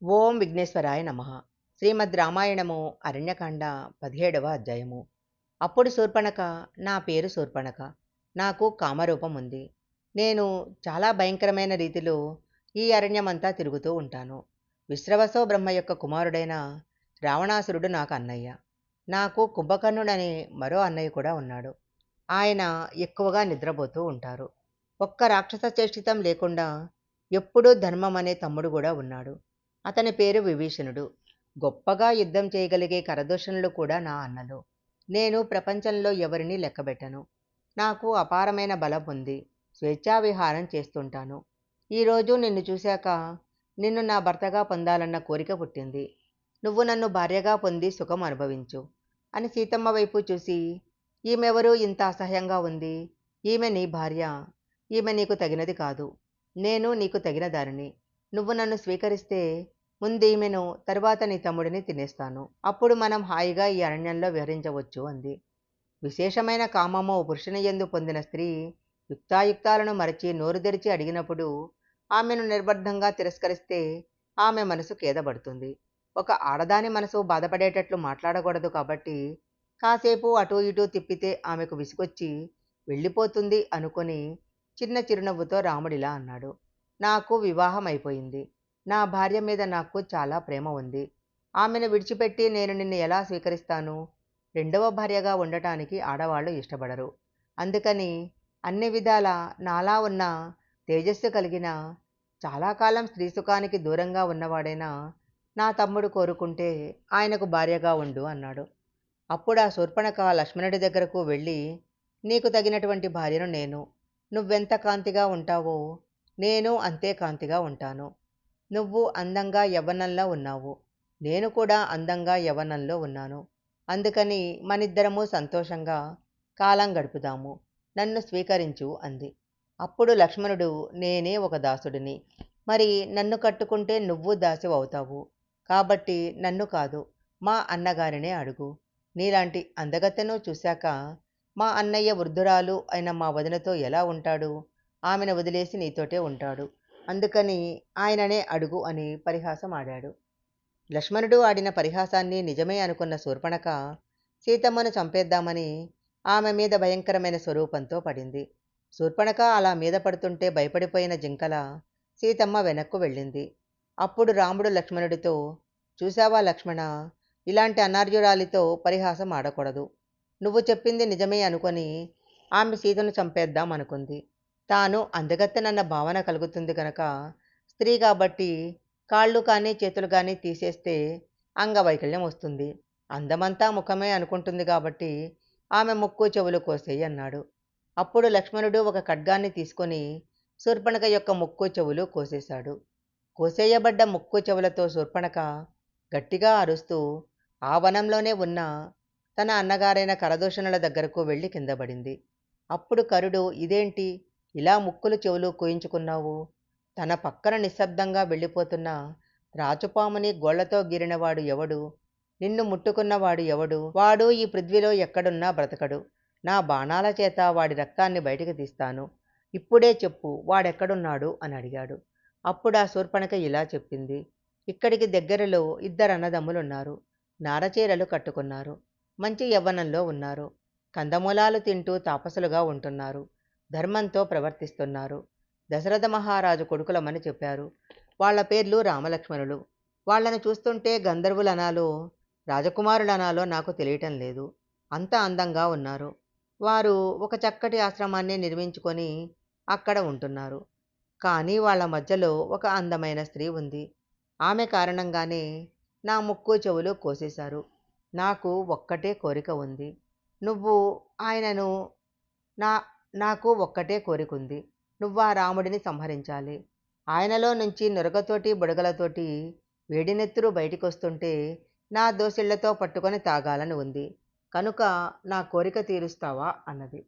ఓం విఘ్నేశ్వరాయ నమః. శ్రీమద్ రామాయణము అరణ్యకాండ 17వ అధ్యాయము. అప్పుడు శూర్పణఖ, నా పేరు శూర్పణఖ. నాకు కామరూపం ఉంది. నేను చాలా భయంకరమైన రీతిలో ఈ అరణ్యమంతా తిరుగుతూ ఉంటాను. విశ్రవసో బ్రహ్మ యొక్క కుమారుడైన రావణాసురుడు నాకు అన్నయ్య. నాకు కుంభకర్ణుడనే మరో అన్నయ్య కూడా ఉన్నాడు. ఆయన ఎక్కువగా నిద్రపోతూ ఉంటారు. ఒక్క రాక్షస చేష్టితం లేకుండా ఎప్పుడూ ధర్మం అనే తమ్ముడు కూడా ఉన్నాడు. అతని పేరు విభీషణుడు. గొప్పగా యుద్ధం చేయగలిగే కరదూషణులు కూడా నా అన్నలు. నేను ప్రపంచంలో ఎవరినీ లెక్కబెట్టను. నాకు అపారమైన బలం ఉంది. స్వేచ్ఛావిహారం చేస్తుంటాను. ఈరోజు నిన్ను చూశాక నిన్ను నా భర్తగా పొందాలన్న కోరిక పుట్టింది. నువ్వు నన్ను భార్యగా పొంది సుఖం అనుభవించు అని సీతమ్మ వైపు చూసి, ఈమెవరు ఇంత అసహ్యంగా ఉంది? ఈమె నీ భార్య. ఈమె నీకు తగినది కాదు. నేను నీకు తగిన దారిని. నువ్వు నన్ను స్వీకరిస్తే ముందు ఈమెను, తరువాత నీ తమ్ముడిని తినేస్తాను. అప్పుడు మనం హాయిగా ఈ అరణ్యంలో విహరించవచ్చు అంది. విశేషమైన కామము పురుషుని యందు పొందిన స్త్రీ యుక్తాయుక్తాలను మరచి నోరు తెరిచి అడిగినప్పుడు ఆమెను నిర్బద్ధంగా తిరస్కరిస్తే ఆమె మనసు ఖేదపడుతుంది. ఒక ఆడదాని మనసు బాధపడేటట్లు మాట్లాడకూడదు కాబట్టి కాసేపు అటూ ఇటూ తిప్పితే ఆమెకు విసుగొచ్చి వెళ్ళిపోతుంది అనుకొని చిన్న చిరునవ్వుతో రాముడిలా అన్నాడు. నాకు వివాహం అయిపోయింది. నా భార్య మీద నాకు చాలా ప్రేమ ఉంది. ఆమెను విడిచిపెట్టి నేను నిన్ను ఎలా స్వీకరిస్తాను? రెండవ భార్యగా ఉండటానికి ఆడవాళ్ళు ఇష్టపడరు. అందుకని అన్ని విధాల నాలా ఉన్న తేజస్సు కలిగిన, చాలా కాలం స్త్రీ సుఖానికి దూరంగా ఉన్నవాడైనా నా తమ్ముడు కోరుకుంటే ఆయనకు భార్యగా ఉండు అన్నాడు. అప్పుడు ఆ శూర్పణఖ లక్ష్మణుడి దగ్గరకు వెళ్ళి, నీకు తగినటువంటి భార్యను నేను. నువ్వెంత కాంతిగా ఉంటావో నేను అంతే కాంతిగా ఉంటాను. నువ్వు అందంగా యవ్వనంలో ఉన్నావు. నేను కూడా అందంగా యవ్వనంలో ఉన్నాను. అందుకని మనిద్దరము సంతోషంగా కాలం గడుపుదాము. నన్ను స్వీకరించు అంది. అప్పుడు లక్ష్మణుడు, నేనే ఒక దాసుడిని. మరి నన్ను కట్టుకుంటే నువ్వు దాసివి అవుతావు. కాబట్టి నన్ను కాదు, మా అన్నగారినే అడుగు. నీలాంటి అందగత్తెను చూశాక మా అన్నయ్య వృద్ధురాలు అయిన మా వదినతో ఎలా ఉంటాడు? ఆమెను వదిలేసి నీతోటే ఉంటాడు. అందుకని ఆయననే అడుగు అని పరిహాసం ఆడాడు. లక్ష్మణుడు ఆడిన పరిహాసాన్ని నిజమే అనుకున్న శూర్పణఖ సీతమ్మను చంపేద్దామని ఆమె మీద భయంకరమైన స్వరూపంతో పడింది. శూర్పణఖ అలా మీద పడుతుంటే భయపడిపోయిన జింకల సీతమ్మ వెనక్కు వెళ్ళింది. అప్పుడు రాముడు లక్ష్మణుడితో, చూశావా లక్ష్మణ, ఇలాంటి అనార్యురాలితో పరిహాసం ఆడకూడదు. నువ్వు చెప్పింది నిజమే అనుకొని ఆమె సీతను చంపేద్దాం అనుకుంది. తాను అందగత్తెనన్న భావన కలుగుతుంది కనుక, స్త్రీ కాబట్టి కాళ్ళు కానీ చేతులు కానీ తీసేస్తే అంగవైకల్యం వస్తుంది. అందమంతా ముఖమే అనుకుంటుంది కాబట్టి ఆమె ముక్కు చెవులు కోసేయి అన్నాడు. అప్పుడు లక్ష్మణుడు ఒక ఖడ్గాన్ని తీసుకొని శూర్పణఖ యొక్క ముక్కు చెవులు కోసేశాడు. కోసేయబడ్డ ముక్కు చెవులతో శూర్పణఖ గట్టిగా అరుస్తూ ఆ వనంలోనే ఉన్న తన అన్నగారైన కరదూషణుల దగ్గరకు వెళ్ళి కిందపడింది. అప్పుడు కరుడు, ఇదేంటి ఇలా ముక్కులు చెవులు కోయించుకున్నావు? తన పక్కన నిశ్శబ్దంగా వెళ్ళిపోతున్న రాచుపాముని గోళ్లతో గీరినవాడు ఎవడు? నిన్ను ముట్టుకున్నవాడు ఎవడు? వాడు ఈ పృథ్వీలో ఎక్కడున్నా బ్రతకడు. నా బాణాల చేత వాడి రక్తాన్ని బయటికి తీస్తాను. ఇప్పుడే చెప్పు, వాడెక్కడున్నాడు అని అడిగాడు. అప్పుడు ఆ శూర్పణఖ ఇలా చెప్పింది. ఇక్కడికి దగ్గరలో ఇద్దరు అన్నదమ్ములున్నారు. నారచీరలు కట్టుకున్నారు. మంచి యవ్వనంలో ఉన్నారు. కందమూలాలు తింటూ తాపసులుగా ఉంటున్నారు. ధర్మంతో ప్రవర్తిస్తున్నారు. దశరథ మహారాజు కొడుకులమని చెప్పారు. వాళ్ల పేర్లు రామలక్ష్మణులు. వాళ్లను చూస్తుంటే గంధర్వులనాలో రాజకుమారులనాలో నాకు తెలియటం లేదు. అంత అందంగా ఉన్నారు. వారు ఒక చక్కటి ఆశ్రమాన్ని నిర్మించుకొని అక్కడ ఉంటున్నారు. కానీ వాళ్ళ మధ్యలో ఒక అందమైన స్త్రీ ఉంది. ఆమె కారణంగానే నా ముక్కు చెవులు కోసేశారు. నాకు ఒక్కటే కోరిక ఉంది. నువ్వు ఆయనను నా నాకు ఒక్కటే కోరికుంది. నువ్వా రాముడిని సంహరించాలి. ఆయనలో నుంచి నురగతోటి బుడగలతోటి వేడినెత్తురు బయటికొస్తుంటే నా దోసిళ్లతో పట్టుకొని తాగాలని ఉంది. కనుక నా కోరిక తీరుస్తావా అన్నది.